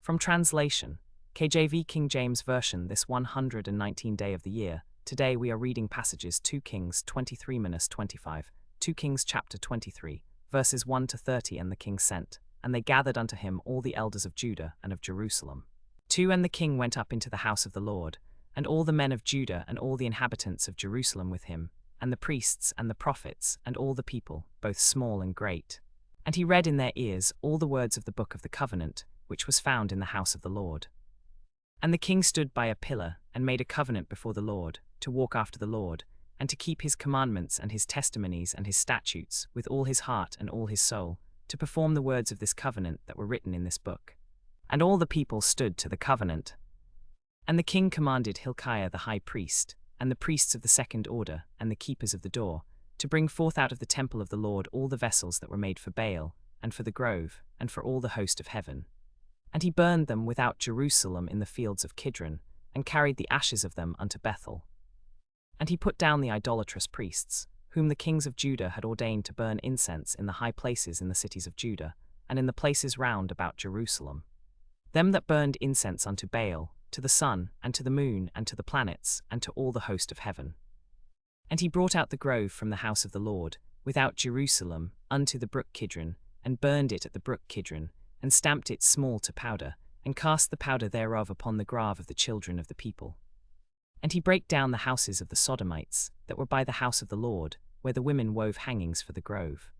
From translation, KJV King James Version, this 119th day of the year. Today we are reading passages 2 Kings 23-25, 2 Kings chapter 23, verses 1 to 30. And the king sent, and they gathered unto him all the elders of Judah and of Jerusalem. 2 And the king went up into the house of the Lord, and all the men of Judah and all the inhabitants of Jerusalem with him, and the priests and the prophets and all the people, both small and great. And he read in their ears all the words of the book of the covenant, which was found in the house of the Lord. And the king stood by a pillar, and made a covenant before the Lord, to walk after the Lord, and to keep his commandments and his testimonies and his statutes with all his heart and all his soul, to perform the words of this covenant that were written in this book. And all the people stood to the covenant. And the king commanded Hilkiah the high priest, and the priests of the second order, and the keepers of the door, to bring forth out of the temple of the Lord all the vessels that were made for Baal, and for the grove, and for all the host of heaven. And he burned them without Jerusalem in the fields of Kidron, and carried the ashes of them unto Bethel. And he put down the idolatrous priests, whom the kings of Judah had ordained to burn incense in the high places in the cities of Judah, and in the places round about Jerusalem. Them that burned incense unto Baal, to the sun, and to the moon, and to the planets, and to all the host of heaven. And he brought out the grove from the house of the Lord, without Jerusalem, unto the brook Kidron, and burned it at the brook Kidron, and stamped it small to powder, and cast the powder thereof upon the grave of the children of the people. And he brake down the houses of the Sodomites, that were by the house of the Lord, where the women wove hangings for the grove.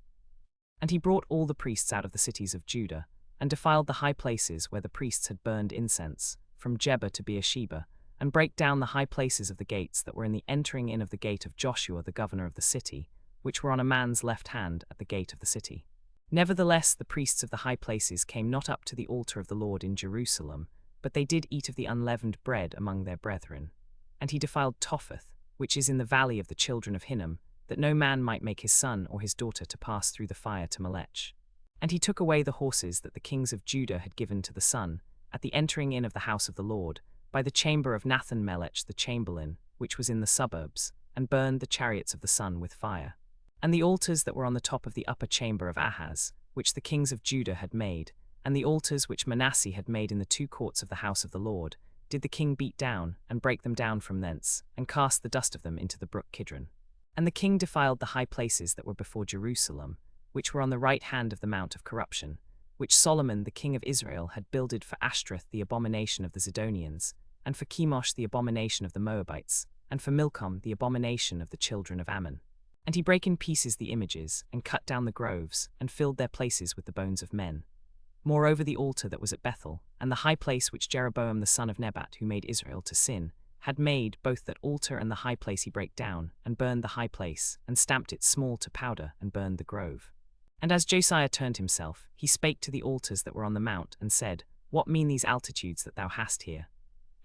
And he brought all the priests out of the cities of Judah, and defiled the high places where the priests had burned incense, from Jeba to Beer-sheba, and brake down the high places of the gates that were in the entering in of the gate of Joshua the governor of the city, which were on a man's left hand at the gate of the city. Nevertheless the priests of the high places came not up to the altar of the Lord in Jerusalem, but they did eat of the unleavened bread among their brethren. And he defiled Topheth, which is in the valley of the children of Hinnom, that no man might make his son or his daughter to pass through the fire to Melech. And he took away the horses that the kings of Judah had given to the sun, at the entering in of the house of the Lord, by the chamber of Nathan-Melech the chamberlain, which was in the suburbs, and burned the chariots of the sun with fire. And the altars that were on the top of the upper chamber of Ahaz, which the kings of Judah had made, and the altars which Manasseh had made in the 2 courts of the house of the Lord, did the king beat down, and break them down from thence, and cast the dust of them into the brook Kidron. And the king defiled the high places that were before Jerusalem, which were on the right hand of the mount of corruption, which Solomon the king of Israel had builded for Ashtoreth the abomination of the Zidonians, and for Chemosh the abomination of the Moabites, and for Milcom the abomination of the children of Ammon. And he brake in pieces the images, and cut down the groves, and filled their places with the bones of men. Moreover the altar that was at Bethel, and the high place which Jeroboam the son of Nebat, who made Israel to sin, had made, both that altar and the high place he brake down, and burned the high place, and stamped it small to powder, and burned the grove. And as Josiah turned himself, he spake to the altars that were on the mount, and said, What mean these altitudes that thou hast here?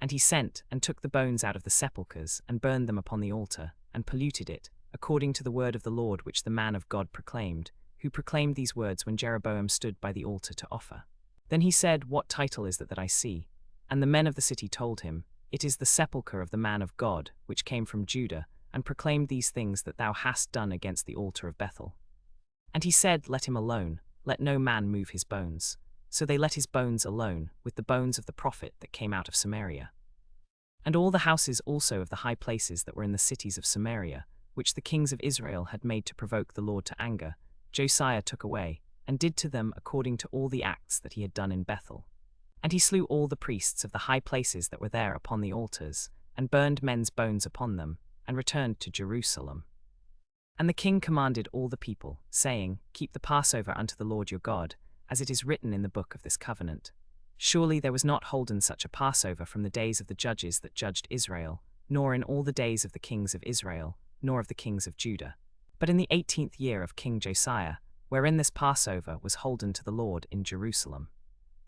And he sent, and took the bones out of the sepulchres, and burned them upon the altar, and polluted it, according to the word of the Lord which the man of God proclaimed, who proclaimed these words when Jeroboam stood by the altar to offer. Then he said, What title is that I see? And the men of the city told him, It is the sepulchre of the man of God, which came from Judah, and proclaimed these things that thou hast done against the altar of Bethel. And he said, Let him alone, let no man move his bones. So they let his bones alone, with the bones of the prophet that came out of Samaria. And all the houses also of the high places that were in the cities of Samaria, which the kings of Israel had made to provoke the Lord to anger, Josiah took away, and did to them according to all the acts that he had done in Bethel. And he slew all the priests of the high places that were there upon the altars, and burned men's bones upon them, and returned to Jerusalem. And the king commanded all the people, saying, Keep the Passover unto the Lord your God, as it is written in the book of this covenant. Surely there was not holden such a Passover from the days of the judges that judged Israel, nor in all the days of the kings of Israel, nor of the kings of Judah. But in the 18th year of King Josiah, wherein this Passover was holden to the Lord in Jerusalem.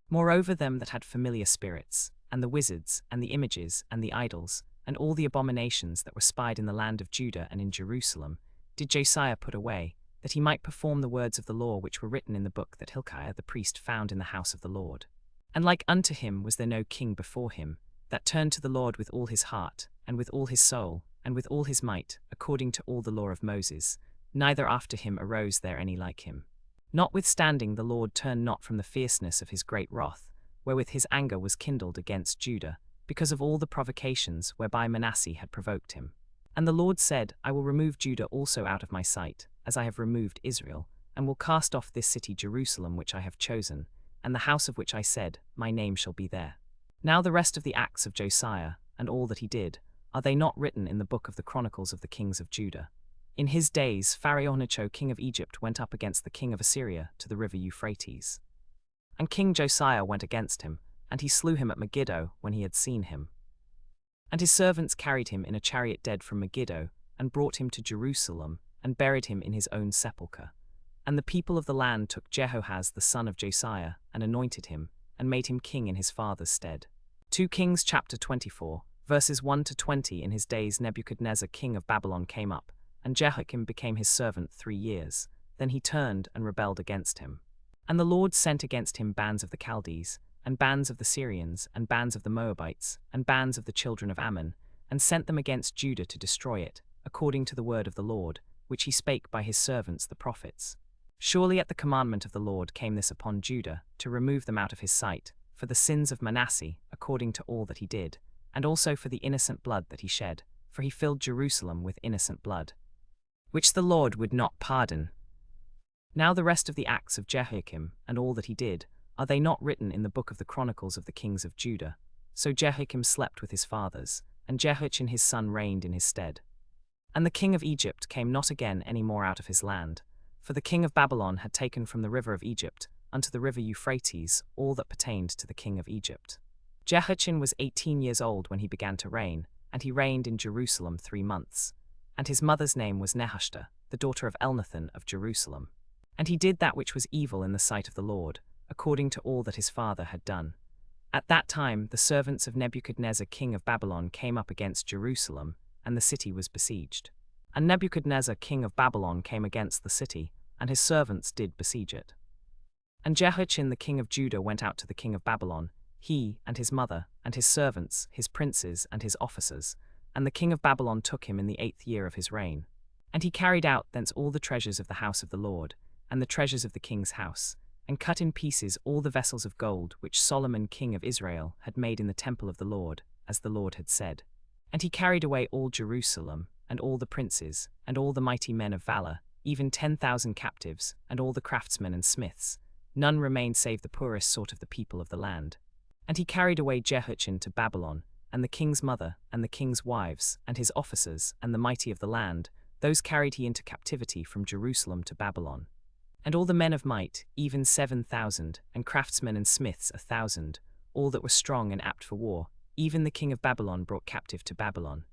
Moreover them that had familiar spirits, and the wizards, and the images, and the idols, and all the abominations that were spied in the land of Judah and in Jerusalem, did Josiah put away, that he might perform the words of the law which were written in the book that Hilkiah the priest found in the house of the Lord. And like unto him was there no king before him, that turned to the Lord with all his heart, and with all his soul, and with all his might, according to all the law of Moses, neither after him arose there any like him. Notwithstanding the Lord turned not from the fierceness of his great wrath, wherewith his anger was kindled against Judah, because of all the provocations whereby Manasseh had provoked him. And the Lord said, I will remove Judah also out of my sight, as I have removed Israel, and will cast off this city Jerusalem which I have chosen, and the house of which I said, my name shall be there. Now the rest of the acts of Josiah, and all that he did, are they not written in the book of the chronicles of the kings of Judah? In his days Pharaoh king of Egypt went up against the king of Assyria to the river Euphrates. And King Josiah went against him, and he slew him at Megiddo when he had seen him. And his servants carried him in a chariot dead from Megiddo, and brought him to Jerusalem, and buried him in his own sepulchre. And the people of the land took Jehoahaz the son of Josiah, and anointed him, and made him king in his father's stead. 2 Kings chapter 24, verses 1-20. In his days Nebuchadnezzar king of Babylon came up, and Jehoiakim became his servant 3 years. Then he turned and rebelled against him. And the Lord sent against him bands of the Chaldees, and bands of the Syrians, and bands of the Moabites, and bands of the children of Ammon, and sent them against Judah to destroy it, according to the word of the Lord, which he spake by his servants the prophets. Surely at the commandment of the Lord came this upon Judah, to remove them out of his sight, for the sins of Manasseh, according to all that he did, and also for the innocent blood that he shed, for he filled Jerusalem with innocent blood, which the Lord would not pardon. Now the rest of the acts of Jehoiakim, and all that he did, are they not written in the book of the chronicles of the kings of Judah? So Jehoiakim slept with his fathers, and Jehoiachin his son reigned in his stead. And the king of Egypt came not again any more out of his land, for the king of Babylon had taken from the river of Egypt unto the river Euphrates all that pertained to the king of Egypt. Jehoiachin was 18 years old when he began to reign, and he reigned in Jerusalem 3 months. And his mother's name was Nehushta, the daughter of Elnathan of Jerusalem. And he did that which was evil in the sight of the Lord, according to all that his father had done. At that time the servants of Nebuchadnezzar king of Babylon came up against Jerusalem, and the city was besieged. And Nebuchadnezzar king of Babylon came against the city, and his servants did besiege it. And Jehoiachin the king of Judah went out to the king of Babylon, he, and his mother, and his servants, his princes, and his officers, and the king of Babylon took him in the 8th year of his reign. And he carried out thence all the treasures of the house of the Lord, and the treasures of the king's house, and cut in pieces all the vessels of gold which Solomon king of Israel had made in the temple of the Lord, as the Lord had said. And he carried away all Jerusalem, and all the princes, and all the mighty men of valor, even 10,000 captives, and all the craftsmen and smiths. None remained save the poorest sort of the people of the land. And he carried away Jehoiachin to Babylon, and the king's mother, and the king's wives, and his officers, and the mighty of the land, those carried he into captivity from Jerusalem to Babylon. And all the men of might, even 7,000, and craftsmen and smiths 1,000, all that were strong and apt for war, even the king of Babylon brought captive to Babylon.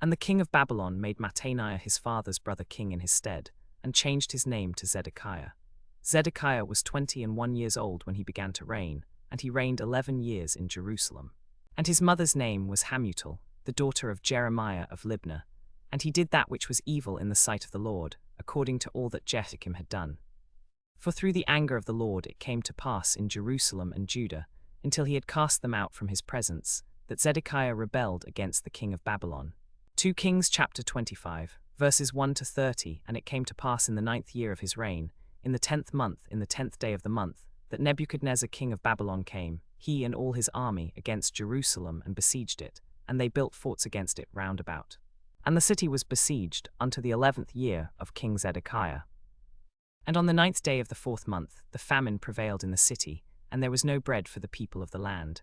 And the king of Babylon made Mattaniah his father's brother king in his stead, and changed his name to Zedekiah. Zedekiah was 21 years old when he began to reign, and he reigned 11 years in Jerusalem. And his mother's name was Hamutal, the daughter of Jeremiah of Libnah. And he did that which was evil in the sight of the Lord, according to all that Jehoiakim had done. For through the anger of the Lord it came to pass in Jerusalem and Judah, until he had cast them out from his presence, that Zedekiah rebelled against the king of Babylon. 2 Kings chapter 25, verses 1-30. And it came to pass in the 9th year of his reign, in the 10th month, in the 10th day of the month, that Nebuchadnezzar king of Babylon came, he and all his army, against Jerusalem, and besieged it, and they built forts against it round about. And the city was besieged unto the 11th year of King Zedekiah. And on the 9th day of the 4th month, the famine prevailed in the city, and there was no bread for the people of the land.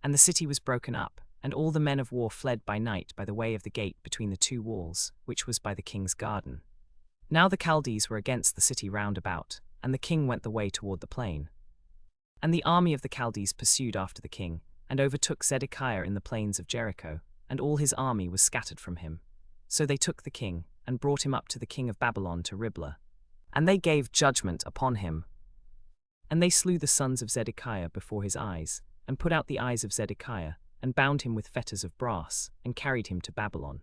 And the city was broken up, and all the men of war fled by night by the way of the gate between the 2 walls, which was by the king's garden. Now the Chaldees were against the city round about, and the king went the way toward the plain. And the army of the Chaldees pursued after the king, and overtook Zedekiah in the plains of Jericho, and all his army was scattered from him. So they took the king, and brought him up to the king of Babylon to Riblah. And they gave judgment upon him. And they slew the sons of Zedekiah before his eyes, and put out the eyes of Zedekiah, and bound him with fetters of brass, and carried him to Babylon.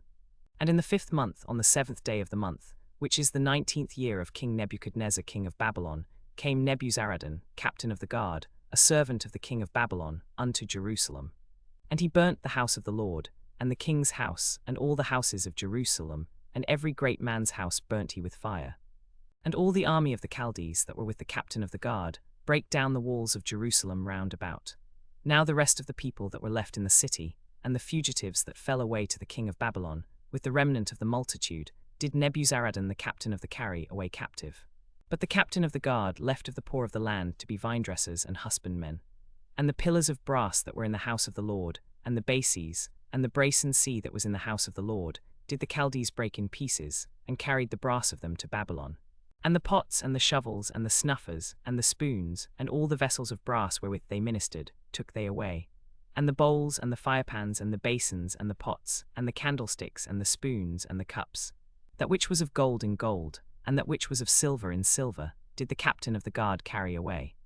And in the 5th month, on the 7th day of the month, which is the 19th year of King Nebuchadnezzar king of Babylon, came Nebuzaradan, captain of the guard, a servant of the king of Babylon, unto Jerusalem. And he burnt the house of the Lord, and the king's house, and all the houses of Jerusalem, and every great man's house burnt he with fire. And all the army of the Chaldees that were with the captain of the guard brake down the walls of Jerusalem round about. Now the rest of the people that were left in the city, and the fugitives that fell away to the king of Babylon, with the remnant of the multitude, did Nebuzaradan the captain of the carry away captive. But the captain of the guard left of the poor of the land to be vinedressers and husbandmen. And the pillars of brass that were in the house of the Lord, and the bases, and the brasen sea that was in the house of the Lord, did the Chaldees break in pieces, and carried the brass of them to Babylon. And the pots, and the shovels, and the snuffers, and the spoons, and all the vessels of brass wherewith they ministered, took they away. And the bowls, and the firepans, and the basins, and the pots, and the candlesticks, and the spoons, and the cups, that which was of gold in gold, and that which was of silver in silver, did the captain of the guard carry away.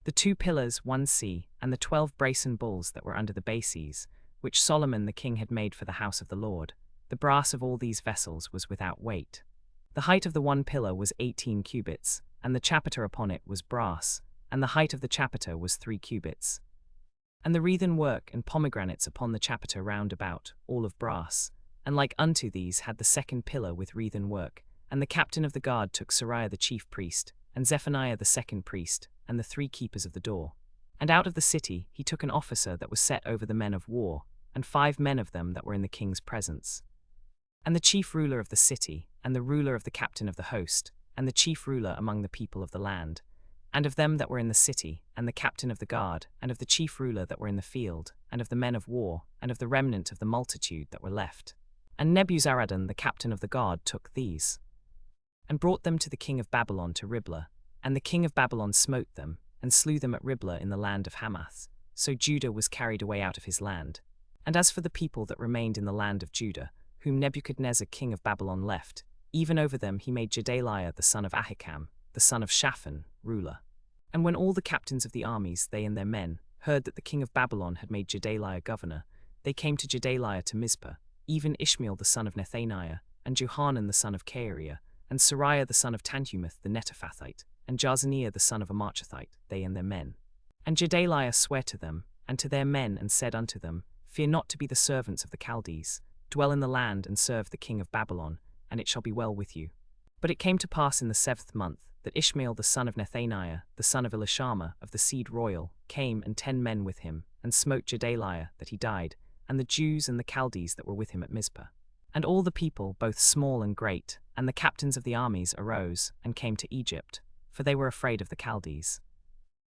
The 2 pillars, 1 sea, and the 12 brasen bulls that were under the bases, which Solomon the king had made for the house of the Lord, the brass of all these vessels was without weight. The height of the 1 pillar was 18 cubits, and the chapiter upon it was brass, and the height of the chapiter was 3 cubits. And the wreathen work and pomegranates upon the chapiter round about, all of brass, and like unto these had the 2nd pillar with wreathen work. And the captain of the guard took Sariah the chief priest, and Zephaniah the 2nd priest, and the 3 keepers of the door. And out of the city he took an officer that was set over the men of war, and 5 men of them that were in the king's presence. And the chief ruler of the city, and the ruler of the captain of the host, and the chief ruler among the people of the land, and of them that were in the city, and the captain of the guard, and of the chief ruler that were in the field, and of the men of war, and of the remnant of the multitude that were left. And Nebuzaradan the captain of the guard took these, and brought them to the king of Babylon to Riblah, and the king of Babylon smote them, and slew them at Riblah in the land of Hamath. So Judah was carried away out of his land. And as for the people that remained in the land of Judah, whom Nebuchadnezzar king of Babylon left, even over them he made Gedaliah the son of Ahikam, the son of Shaphan, ruler. And when all the captains of the armies, they and their men, heard that the king of Babylon had made Gedaliah governor, they came to Gedaliah to Mizpah, even Ishmael the son of Nethaniah, and Johanan the son of Kaariah, and Sariah the son of Tanhumeth the Netophathite, and Jaazaniah the son of Amarchathite, they and their men. And Gedaliah sware to them, and to their men, and said unto them, Fear not to be the servants of the Chaldees, dwell in the land and serve the king of Babylon, and it shall be well with you. But it came to pass in the 7th month, that Ishmael the son of Nethaniah, the son of Elishama of the seed royal, came and 10 men with him, and smote Gedaliah that he died, and the Jews and the Chaldees that were with him at Mizpah. And all the people, both small and great, and the captains of the armies arose, and came to Egypt, for they were afraid of the Chaldees.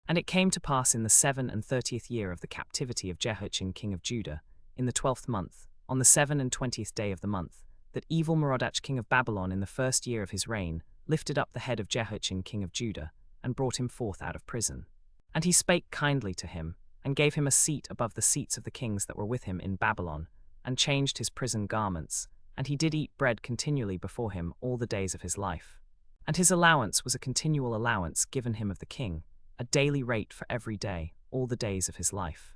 And it came to pass in the 37th year of the captivity of Jehoiachin king of Judah, in the 12th month, on the 27th day of the month, that evil Merodach king of Babylon in the 1st year of his reign lifted up the head of Jehoiachin king of Judah, and brought him forth out of prison. And he spake kindly to him, and gave him a seat above the seats of the kings that were with him in Babylon, and changed his prison garments, and he did eat bread continually before him all the days of his life. And his allowance was a continual allowance given him of the king, a daily rate for every day, all the days of his life.